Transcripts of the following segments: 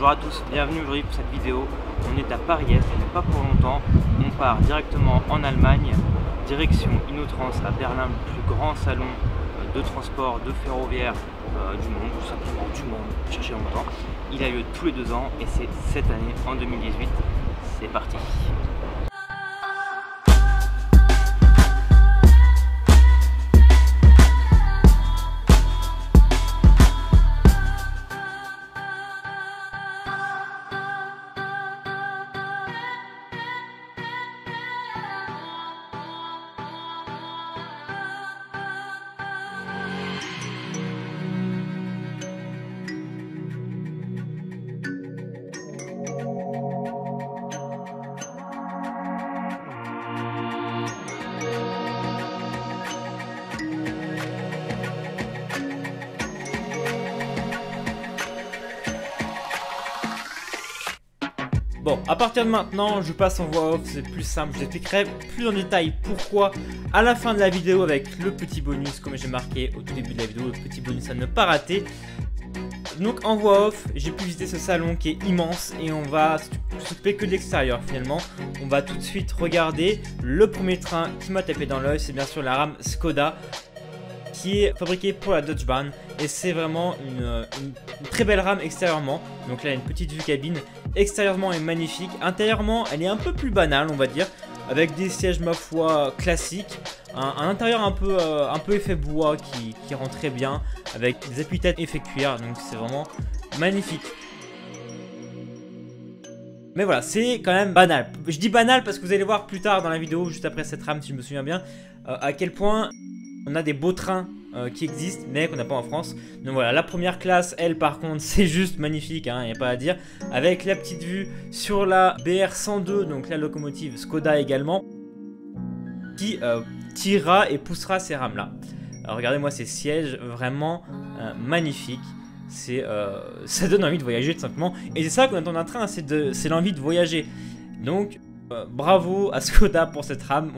Bonjour à tous, bienvenue aujourd'hui pour cette vidéo. On est à Paris-Est, on n'est pas pour longtemps. On part directement en Allemagne, direction InnoTrans à Berlin, le plus grand salon de transport, de ferroviaire du monde, tout simplement du monde, cherchez longtemps. Il a lieu tous les 2 ans et c'est cette année, en 2018. C'est parti. Bon, à partir de maintenant, je passe en voix off, c'est plus simple, je t'expliquerai plus en détail pourquoi à la fin de la vidéo avec le petit bonus, comme j'ai marqué au tout début de la vidéo, le petit bonus à ne pas rater. Donc en voix off, j'ai pu visiter ce salon qui est immense et on va s'occuper que de l'extérieur finalement. On va tout de suite regarder le premier train qui m'a tapé dans l'œil, c'est bien sûr la rame Škoda, qui est fabriquée pour la Deutsche Bahn et c'est vraiment une très belle rame extérieurement. Donc là, il y a une petite vue cabine. Extérieurement, elle est magnifique. Intérieurement, elle est un peu plus banale, on va dire, avec des sièges ma foi classiques, un intérieur un peu effet bois qui rend très bien, avec des appuis-têtes effet cuir. Donc c'est vraiment magnifique. Mais voilà, c'est quand même banal. Je dis banal parce que vous allez voir plus tard dans la vidéo, juste après cette rame, si je me souviens bien, à quel point on a des beaux trains qui existent, mais qu'on n'a pas en France. Donc voilà, la première classe, elle par contre, c'est juste magnifique, il n'y a pas à dire. Avec la petite vue sur la BR102, donc la locomotive Škoda également, qui tirera et poussera ces rames-là. Alors regardez-moi ces sièges, vraiment magnifiques. Ça donne envie de voyager tout simplement. Et c'est ça qu'on attend d'un train, c'est l'envie de voyager. Donc bravo à Škoda pour cette rame.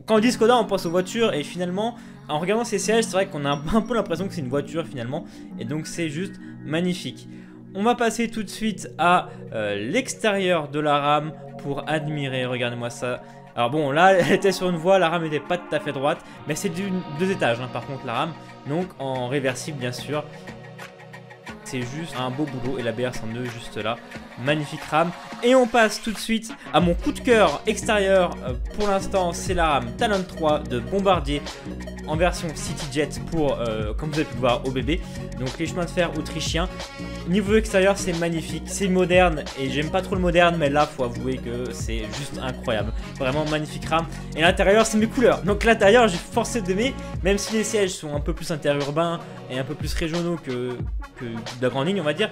Quand on dit Škoda, on pense aux voitures et finalement, en regardant ces sièges, c'est vrai qu'on a un peu l'impression que c'est une voiture finalement. Et donc c'est juste magnifique. On va passer tout de suite à l'extérieur de la rame pour admirer, regardez-moi ça. Alors bon, là, elle était sur une voie, la rame n'était pas tout à fait droite, mais c'est 2 étages par contre la rame, donc en réversible bien sûr. C'est juste un beau boulot et la BR102 juste là, magnifique rame. Et on passe tout de suite à mon coup de cœur extérieur. Pour l'instant, c'est la rame Talent 3 de Bombardier en version CityJet pour, comme vous avez pu le voir, OBB. Donc les chemins de fer autrichiens. Niveau extérieur, c'est magnifique, c'est moderne et j'aime pas trop le moderne, mais là, faut avouer que c'est juste incroyable. Vraiment magnifique rame. Et l'intérieur, c'est mes couleurs. Donc l'intérieur, j'ai forcé d'aimer, même si les sièges sont un peu plus interurbains et un peu plus régionaux que de la grande ligne, on va dire.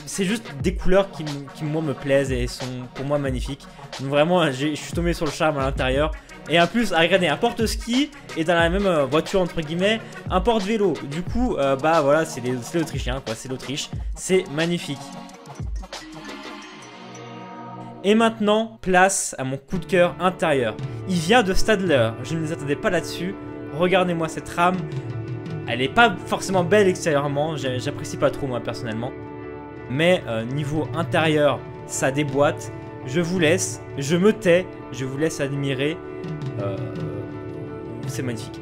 C'est juste des couleurs qui moi me plaisent et sont pour moi magnifiques. Donc vraiment, je suis tombé sur le charme à l'intérieur. Et en plus, regardez, un porte-ski est dans la même voiture entre guillemets, un porte-vélo. Du coup, bah voilà, c'est les Autrichiens quoi, c'est l'Autriche. C'est magnifique. Et maintenant, place à mon coup de cœur intérieur. Il vient de Stadler, je ne les attendais pas là-dessus. Regardez-moi cette rame. Elle n'est pas forcément belle extérieurement, j'apprécie pas trop moi personnellement. Mais niveau intérieur, ça déboîte. Je vous laisse, je me tais, je vous laisse admirer. C'est magnifique.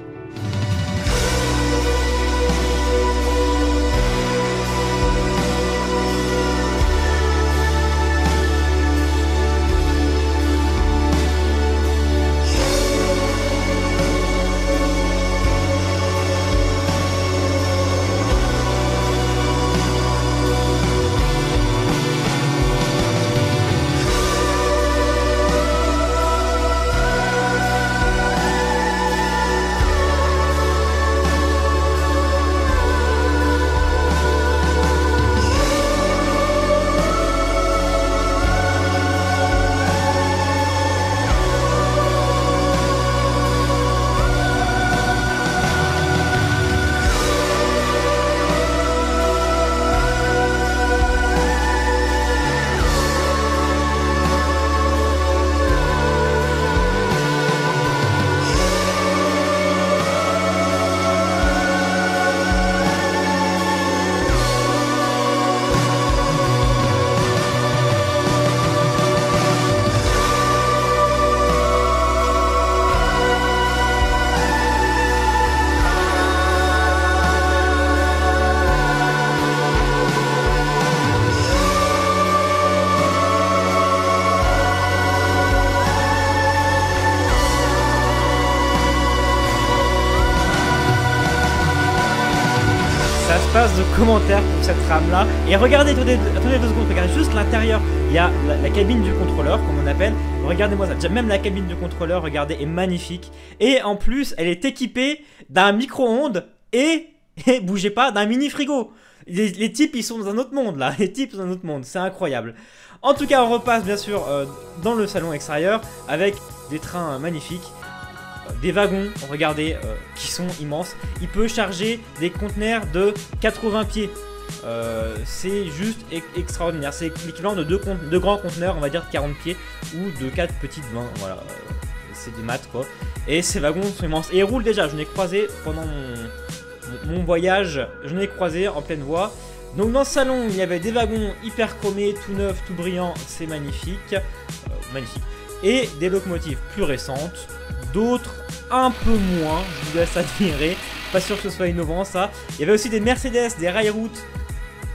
l'espace de commentaires pour cette rame là. Et regardez, attendez 2 secondes, regardez juste l'intérieur. Il y a la cabine du contrôleur, comme on appelle. Regardez-moi ça, déjà même la cabine du contrôleur, regardez, est magnifique. Et en plus, elle est équipée d'un micro-ondes et bougez pas, d'un mini frigo. Les types, ils sont dans un autre monde là, les types sont dans un autre monde, c'est incroyable. En tout cas, on repasse bien sûr dans le salon extérieur avec des trains magnifiques. Des wagons, regardez, qui sont immenses. Il peut charger des conteneurs de 80 pieds. C'est juste extraordinaire. C'est l'équivalent de deux grands conteneurs, on va dire de 40 pieds, ou de 4 petites 20. Voilà, c'est des maths quoi. Et ces wagons sont immenses. Et ils roulent déjà, je n'ai croisé pendant mon voyage, je n'ai croisé en pleine voie. Donc dans ce salon, il y avait des wagons hyper chromés, tout neufs, tout brillants, c'est magnifique. Magnifique. Et des locomotives plus récentes. D'autres un peu moins, je vous laisse admirer, pas sûr que ce soit innovant ça. Il y avait aussi des Mercedes, des rail-routes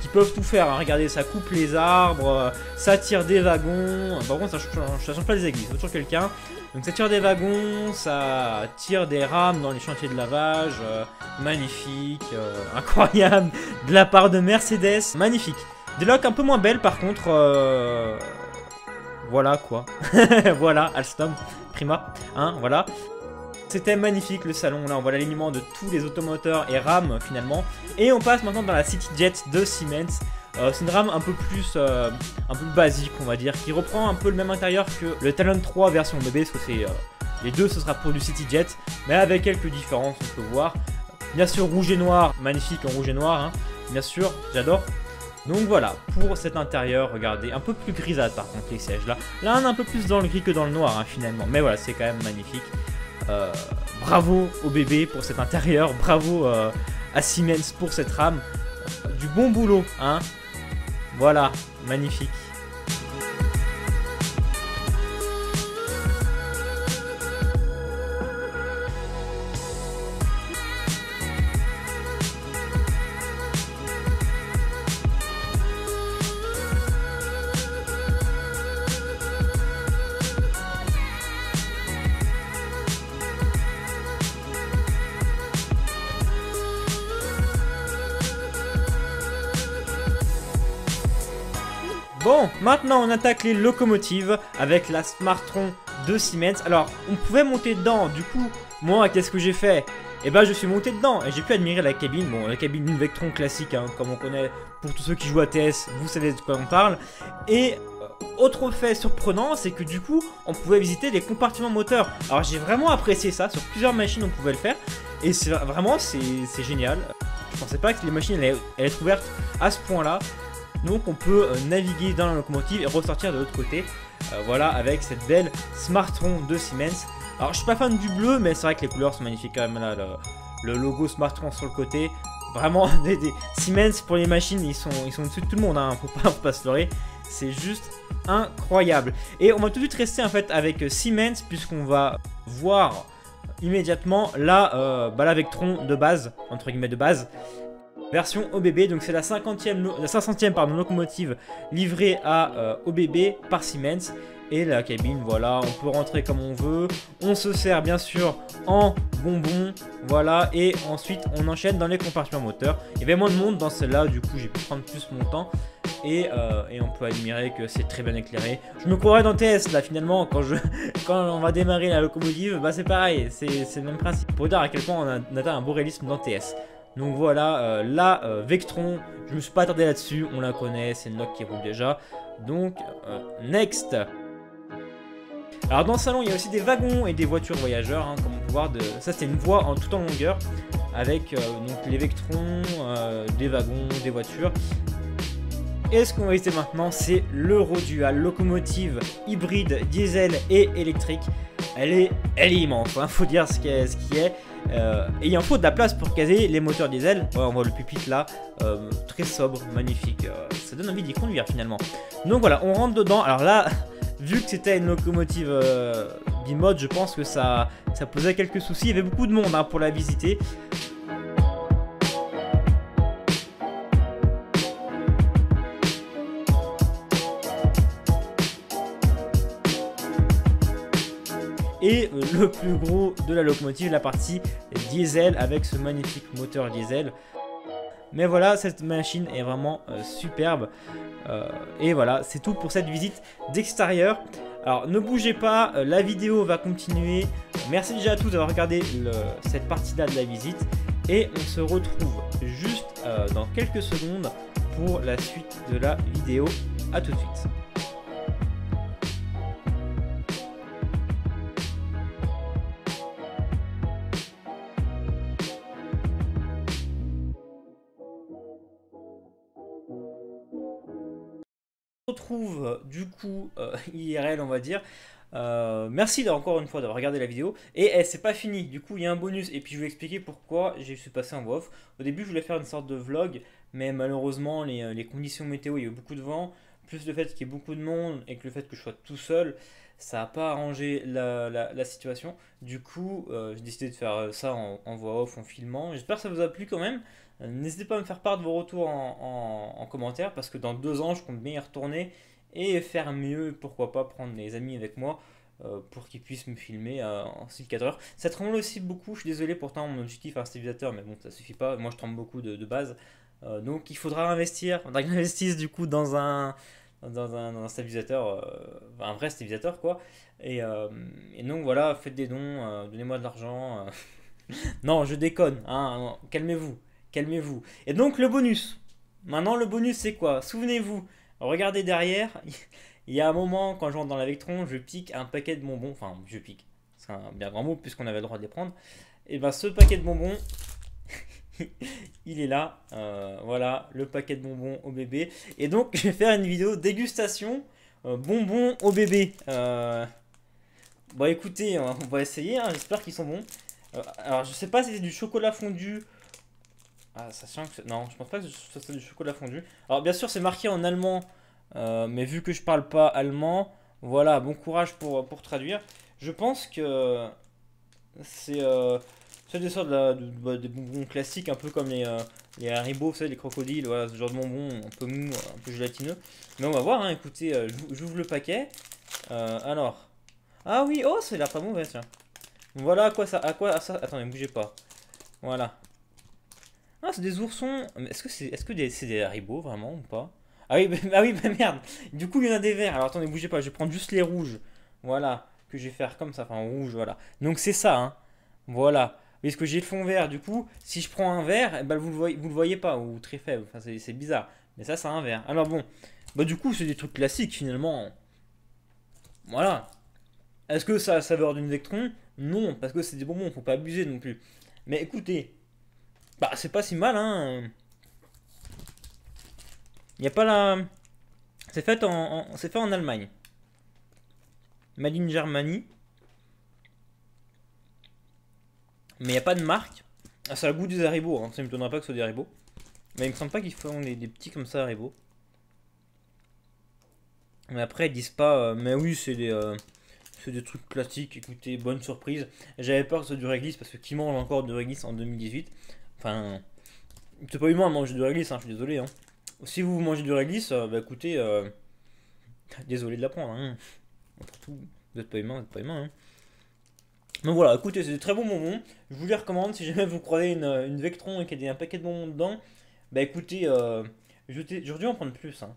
qui peuvent tout faire, hein. Regardez, ça coupe les arbres, ça tire des wagons, par contre ça change pas les aiguilles, c'est toujours quelqu'un. Donc ça tire des wagons, ça tire des rames dans les chantiers de lavage, magnifique, incroyable, de la part de Mercedes, magnifique. Des locs un peu moins belles par contre, voilà quoi, voilà, Alstom, Prima, hein, voilà. C'était magnifique le salon, là on voit l'alignement de tous les automoteurs et rames finalement. Et on passe maintenant dans la CityJet de Siemens. C'est une rame un peu plus basique on va dire, qui reprend un peu le même intérieur que le Talon 3 version bébé, parce que c'est les deux ce sera pour du CityJet, mais avec quelques différences on peut voir. Bien sûr rouge et noir, magnifique en rouge et noir, hein. Bien sûr, j'adore. Donc voilà, pour cet intérieur, regardez, un peu plus grisâtre par contre les sièges là. Là on est un peu plus dans le gris que dans le noir hein, finalement, mais voilà, c'est quand même magnifique. Bravo au bébé pour cet intérieur, bravo à Siemens pour cette rame. Du bon boulot, hein. Voilà, magnifique. Bon, maintenant on attaque les locomotives avec la Smartron de Siemens. Alors, on pouvait monter dedans, du coup, moi, qu'est-ce que j'ai fait? Eh ben, je suis monté dedans et j'ai pu admirer la cabine. Bon, la cabine d'une Vectron classique, hein, comme on connaît pour tous ceux qui jouent à TS, vous savez de quoi on parle. Et autre fait surprenant, c'est que du coup, on pouvait visiter les compartiments moteurs. Alors, j'ai vraiment apprécié ça, sur plusieurs machines on pouvait le faire. Et c'est vraiment, c'est génial. Je pensais pas que les machines allaient être ouvertes à ce point-là. Donc on peut naviguer dans la locomotive et ressortir de l'autre côté. Voilà, avec cette belle Smartron de Siemens. Alors je suis pas fan du bleu, mais c'est vrai que les couleurs sont magnifiques quand même. Là, le logo Smartron sur le côté. Vraiment, des Siemens pour les machines, ils sont au-dessus de tout le monde, hein, faut pas se leurrer. C'est juste incroyable. Et on va tout de suite rester en fait avec Siemens, puisqu'on va voir immédiatement la Vectron de base, entre guillemets de base. Version OBB, donc c'est la 500e locomotive livrée à OBB par Siemens. Et la cabine, voilà, on peut rentrer comme on veut. On se sert bien sûr en bonbons, voilà. Et ensuite on enchaîne dans les compartiments moteurs. Il y avait moins de monde dans celle-là, du coup j'ai pu prendre plus mon temps. Et on peut admirer que c'est très bien éclairé. Je me croirais dans TS là finalement, quand on va démarrer la locomotive, bah c'est pareil, c'est le même principe. Pour dire à quel point on atteint un beau réalisme dans TS. Donc voilà, la Vectron, je me suis pas attardé là-dessus, on la connaît, c'est une loc qui roule déjà. Donc, next. Alors dans le salon, il y a aussi des wagons et des voitures voyageurs, hein, comme on peut voir. Ça c'est une voie en tout en longueur, avec donc les Vectrons, des wagons, des voitures. Et ce qu'on va visiter maintenant, c'est l'Eurodual, locomotive hybride, diesel et électrique. Elle est immense, hein, faut dire ce qui est. Et il en faut de la place pour caser les moteurs diesel. Ouais, on voit le pupitre là, très sobre, magnifique. Ça donne envie d'y conduire finalement. Donc voilà, on rentre dedans. Alors là, vu que c'était une locomotive bimode, je pense que ça posait quelques soucis. Il y avait beaucoup de monde hein, pour la visiter. Et le plus gros de la locomotive, la partie diesel avec ce magnifique moteur diesel. Mais voilà, cette machine est vraiment superbe. Et voilà, c'est tout pour cette visite d'extérieur. Alors ne bougez pas, la vidéo va continuer. Merci déjà à tous d'avoir regardé cette partie-là de la visite. Et on se retrouve juste dans quelques secondes pour la suite de la vidéo. A tout de suite. Retrouve du coup IRL, on va dire. Merci encore une fois d'avoir regardé la vidéo. Et c'est pas fini, du coup il y a un bonus. Et puis je vais expliquer pourquoi je suis passé en voix off. Au début je voulais faire une sorte de vlog, mais malheureusement les conditions météo, il y a eu beaucoup de vent, plus le fait qu'il y ait beaucoup de monde et que le fait que je sois tout seul, ça n'a pas arrangé la situation. Du coup j'ai décidé de faire ça en voix off, en filmant. J'espère que ça vous a plu quand même. N'hésitez pas à me faire part de vos retours en commentaire, parce que dans 2 ans je compte bien y retourner et faire mieux, pourquoi pas prendre des amis avec moi pour qu'ils puissent me filmer en style 4 heures. Ça tremble aussi beaucoup, je suis désolé, pourtant mon objectif est un stabilisateur, mais bon ça suffit pas, moi je tremble beaucoup de base. Donc il faudra investir, faudra que j'investisse du coup dans un stabilisateur, un vrai stabilisateur quoi. Et donc voilà, faites des dons, donnez-moi de l'argent. Non, je déconne, hein, calmez-vous, calmez-vous. Et donc le bonus. Maintenant le bonus c'est quoi? Souvenez-vous, regardez derrière, il y a un moment quand je rentre dans la Vectron, je pique un paquet de bonbons, enfin je pique, c'est un bien grand mot puisqu'on avait le droit de les prendre. Et ben ce paquet de bonbons, il est là, voilà le paquet de bonbons au bébé. Et donc je vais faire une vidéo dégustation bonbons au bébé. Bon écoutez, on va essayer, hein, j'espère qu'ils sont bons. Alors je sais pas si c'est du chocolat fondu. Ah, sachant que non, je pense pas que ce soit du chocolat fondu. Alors bien sûr c'est marqué en allemand, mais vu que je parle pas allemand, voilà, bon courage pour traduire. Je pense que c'est des sortes des bonbons classiques, un peu comme les Haribo, vous savez, les crocodiles, voilà, ce genre de bonbons un peu mou, un peu gélatineux. Mais on va voir, hein, écoutez, j'ouvre le paquet. Alors, ah oui, oh, ça a l'air pas mauvais, tiens. Voilà à quoi ça, attendez, bougez pas. Voilà. Ah, c'est des oursons. Mais est-ce que c'est des Haribo vraiment ou pas? Ah oui, ah oui, bah merde. Du coup, il y en a des verts. Alors attendez, bougez pas, je vais prendre juste les rouges. Voilà, que je vais faire comme ça, enfin en rouge, voilà. Donc c'est ça, hein. Voilà. Parce que j'ai le fond vert, du coup, si je prends un vert, eh ben, vous le voyez pas, ou très faible. Enfin, c'est bizarre. Mais ça, c'est un vert. Alors bon, bah du coup, c'est des trucs classiques finalement. Voilà. Est-ce que ça a la saveur d'une Vectron? Non, parce que c'est des bonbons, faut pas abuser non plus. Mais écoutez, bah c'est pas si mal, hein. Il n'y a pas la... C'est fait en Allemagne. Made in Germany. Mais il n'y a pas de marque. Ah, ça a le goût des Haribo, hein. Ça ne me m'étonnerait pas que ce soit des Haribo. Mais il me semble pas qu'ils font des petits comme ça Haribo. Mais après ils disent pas... mais oui, c'est des trucs classiques. Écoutez, bonne surprise. J'avais peur que ce soit du réglisse, parce que qui mange encore du réglisse en 2018? Enfin... C'est pas humain de manger du réglisse, hein, je suis désolé. Hein. Si vous mangez du réglisse, bah écoutez... désolé de l'apprendre. Hein. Surtout, vous n'êtes pas humain, vous n'êtes pas humain. Hein. Donc voilà, écoutez, c'est des très bons bonbons. Je vous les recommande. Si jamais vous croisez une Vectron et qu'il y a un paquet de bonbons dedans, bah écoutez, j'aurais dû en prendre plus. Hein.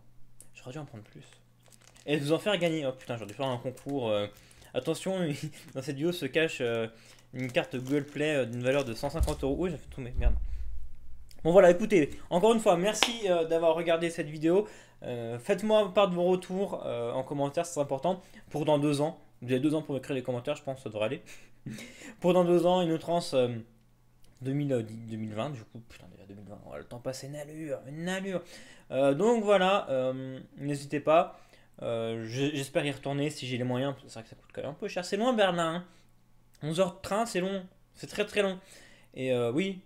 J'aurais dû en prendre plus. Et vous en faire gagner. Oh putain, j'aurais dû faire un concours. Attention, dans cette vidéo se cache une carte Google Play d'une valeur de 150 euros. Oui, j'ai fait tomber, merde. Bon voilà, écoutez, encore une fois, merci d'avoir regardé cette vidéo. Faites-moi part de vos retours en commentaire, c'est important. Pour dans 2 ans, vous avez 2 ans pour écrire les commentaires, je pense que ça devrait aller. Pour dans 2 ans, une autre 2020, du coup, putain, déjà 2020, oh, le temps passe, une allure, une allure. Donc voilà, n'hésitez pas. J'espère y retourner si j'ai les moyens. C'est vrai que ça coûte quand même un peu cher. C'est loin Berlin. Hein. 11 heures de train, c'est long. C'est très très long. Et oui,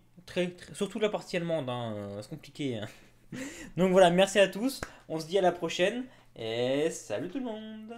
surtout la partie allemande. Hein, c'est compliqué. Hein. Donc voilà, merci à tous. On se dit à la prochaine. Et salut tout le monde.